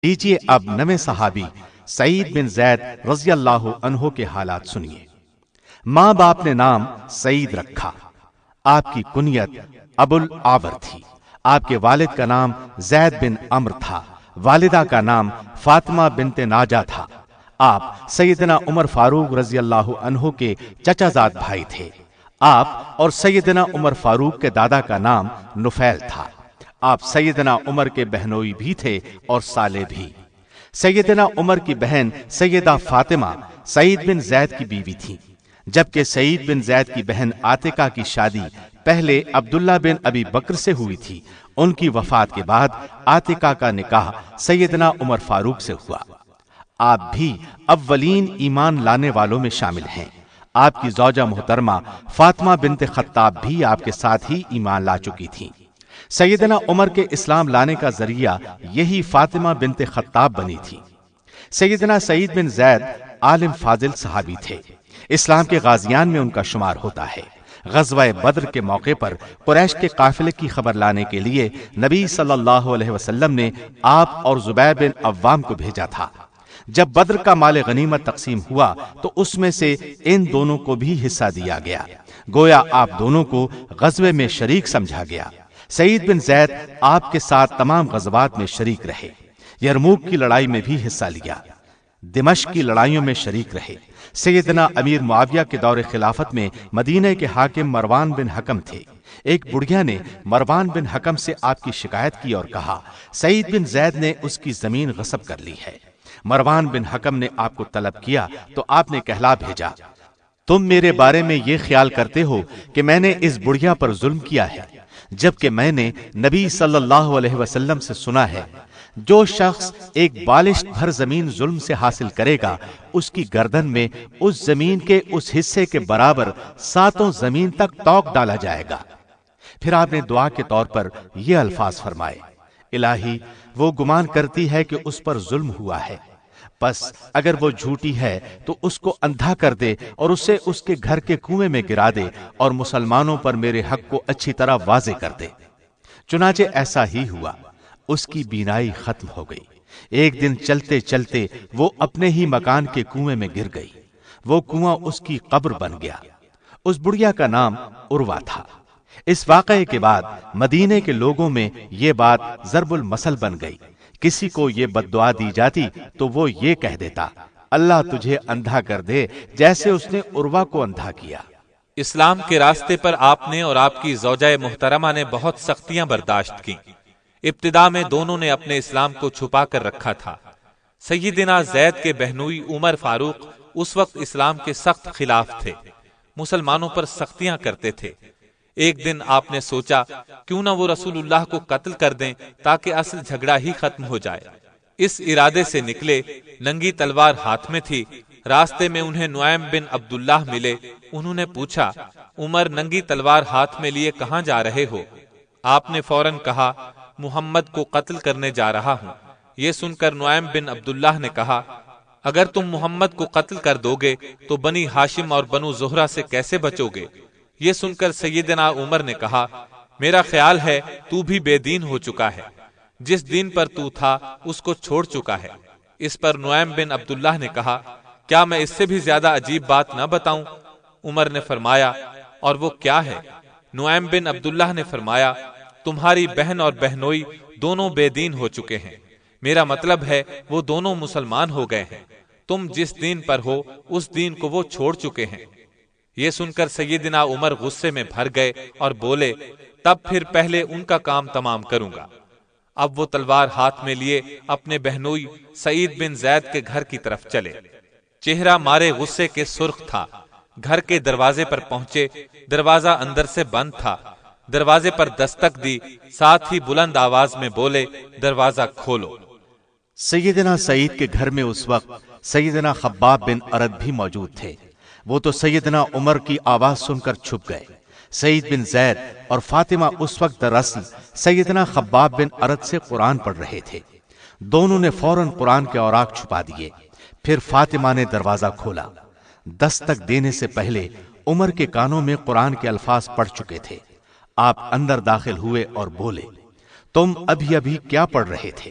لیجیے اب نویں صحابی سعید بن زید رضی اللہ عنہ کے حالات سنیے۔ ماں باپ نے نام سعید رکھا۔ آپ کی کنیت ابو العابر تھی۔ آپ کے والد کا نام زید بن عمرو تھا، والدہ کا نام فاطمہ بنت ناجا تھا۔ آپ سیدنا عمر فاروق رضی اللہ عنہ کے چچا زاد بھائی تھے۔ آپ اور سیدنا عمر فاروق کے دادا کا نام نفیل تھا۔ آپ سیدنا عمر کے بہنوئی بھی تھے اور سالے بھی۔ سیدنا عمر کی بہن سیدہ فاطمہ سعید بن زید کی بیوی تھی، جبکہ سعید بن زید کی بہن عاتقہ کی شادی پہلے عبداللہ بن ابی بکر سے ہوئی تھی۔ ان کی وفات کے بعد عاتقہ کا نکاح سیدنا عمر فاروق سے ہوا۔ آپ بھی اولین ایمان لانے والوں میں شامل ہیں۔ آپ کی زوجہ محترمہ فاطمہ بنت خطاب بھی آپ کے ساتھ ہی ایمان لا چکی تھیں۔ سیدنا عمر کے اسلام لانے کا ذریعہ یہی فاطمہ بنت خطاب بنی تھی۔ سیدنا سعید بن زید عالم فاضل صحابی تھے۔ اسلام کے غازیان میں ان کا شمار ہوتا ہے۔ غزوہ بدر کے موقع پر قریش کے قافلے کی خبر لانے کے لیے نبی صلی اللہ علیہ وسلم نے آپ اور زبیر بن عوام کو بھیجا تھا۔ جب بدر کا مال غنیمت تقسیم ہوا تو اس میں سے ان دونوں کو بھی حصہ دیا گیا، گویا آپ دونوں کو غزوے میں شریک سمجھا گیا۔ سعید بن زید آپ کے ساتھ تمام غزوات میں شریک رہے، یرموک کی لڑائی میں بھی حصہ لیا، دمشق کی لڑائیوں میں شریک رہے۔ سیدنا امیر معاویہ کے دور خلافت میں مدینہ کے حاکم مروان بن حکم تھے۔ ایک بڑھیا نے مروان بن حکم سے آپ کی شکایت کی اور کہا سعید بن زید نے اس کی زمین غصب کر لی ہے۔ مروان بن حکم نے آپ کو طلب کیا تو آپ نے کہلا بھیجا، تم میرے بارے میں یہ خیال کرتے ہو کہ میں نے اس بڑھیا پر ظلم کیا ہے، جبکہ میں نے نبی صلی اللہ علیہ وسلم سے سنا ہے جو شخص ایک بالشت بھر زمین ظلم سے حاصل کرے گا اس کی گردن میں اس زمین کے اس حصے کے برابر 7 زمین تک توق ڈالا جائے گا۔ پھر آپ نے دعا کے طور پر یہ الفاظ فرمائے، الہی وہ گمان کرتی ہے کہ اس پر ظلم ہوا ہے، بس اگر وہ جھوٹی ہے تو اس کو اندھا کر دے اور اسے اس کے گھر کے کنویں میں گرا دے اور مسلمانوں پر میرے حق کو اچھی طرح واضح کر دے۔ چنانچہ ایسا ہی ہوا، اس کی بینائی ختم ہو گئی۔ ایک دن چلتے چلتے وہ اپنے ہی مکان کے کنویں میں گر گئی۔ وہ کنواں اس کی قبر بن گیا۔ اس بڑھیا کا نام عروہ تھا۔ اس واقعے کے بعد مدینے کے لوگوں میں یہ بات ضرب المثل بن گئی۔ کسی کو یہ بد دعا دی جاتی تو وہ یہ کہہ دیتا، اللہ تجھے اندھا کر دے جیسے اس نے عروہ کو اندھا کیا۔ اسلام کے راستے پر آپ نے اور آپ کی زوجہ محترمہ نے بہت سختیاں برداشت کی۔ ابتدا میں دونوں نے اپنے اسلام کو چھپا کر رکھا تھا۔ سیدنا زید کے بہنوئی عمر فاروق اس وقت اسلام کے سخت خلاف تھے، مسلمانوں پر سختیاں کرتے تھے۔ ایک دن آپ نے سوچا کیوں نہ وہ رسول اللہ کو قتل کر دیں تاکہ اصل جھگڑا ہی ختم ہو جائے۔ اس ارادے سے نکلے، ننگی تلوار ہاتھ میں تھی۔ راستے میں انہیں نعیم بن عبداللہ ملے۔ انہوں نے پوچھا، عمر ننگی تلوار ہاتھ میں لیے کہاں جا رہے ہو؟ آپ نے فوراً کہا، محمد کو قتل کرنے جا رہا ہوں۔ یہ سن کر نعیم بن عبداللہ نے کہا، اگر تم محمد کو قتل کر دو گے تو بنی ہاشم اور بنو زہرہ سے کیسے بچو گے؟ یہ سن کر سیدنا عمر نے کہا، میرا خیال ہے تو بھی بے دین ہو چکا ہے، جس دین پر تو تھا اس کو چھوڑ چکا ہے۔ اس پر نعیم بن عبداللہ نے کہا، کیا میں اس سے بھی زیادہ عجیب بات نہ بتاؤں؟ عمر نے فرمایا، اور وہ کیا ہے؟ نعیم بن عبداللہ نے فرمایا، تمہاری بہن اور بہنوئی دونوں بے دین ہو چکے ہیں، میرا مطلب ہے وہ دونوں مسلمان ہو گئے ہیں، تم جس دین پر ہو اس دین کو وہ چھوڑ چکے ہیں۔ یہ سن کر سیدنا عمر غصے میں بھر گئے اور بولے، تب پھر پہلے ان کا کام تمام کروں گا۔ اب وہ تلوار ہاتھ میں لیے اپنے بہنوئی سعید بن زید کے گھر کی طرف چلے۔ چہرہ مارے غصے کے سرخ تھا۔ گھر کے دروازے پر پہنچے، دروازہ اندر سے بند تھا۔ دروازے پر دستک دی، ساتھ ہی بلند آواز میں بولے، دروازہ کھولو۔ سیدنا سعید کے گھر میں اس وقت سیدنا خباب بن ارد بھی موجود تھے۔ وہ تو سیدنا عمر کی آواز سن کر چھپ گئے۔ سعید بن زید اور فاطمہ اس وقت دراصل سیدنا خباب بن ارد سے قرآن پڑھ رہے تھے۔ دونوں نے فوراً قرآن کے اوراق چھپا دیے۔ پھر فاطمہ نے دروازہ کھولا۔ دستک دینے سے پہلے عمر کے کانوں میں قرآن کے الفاظ پڑھ چکے تھے۔ آپ اندر داخل ہوئے اور بولے، تم ابھی ابھی کیا پڑھ رہے تھے؟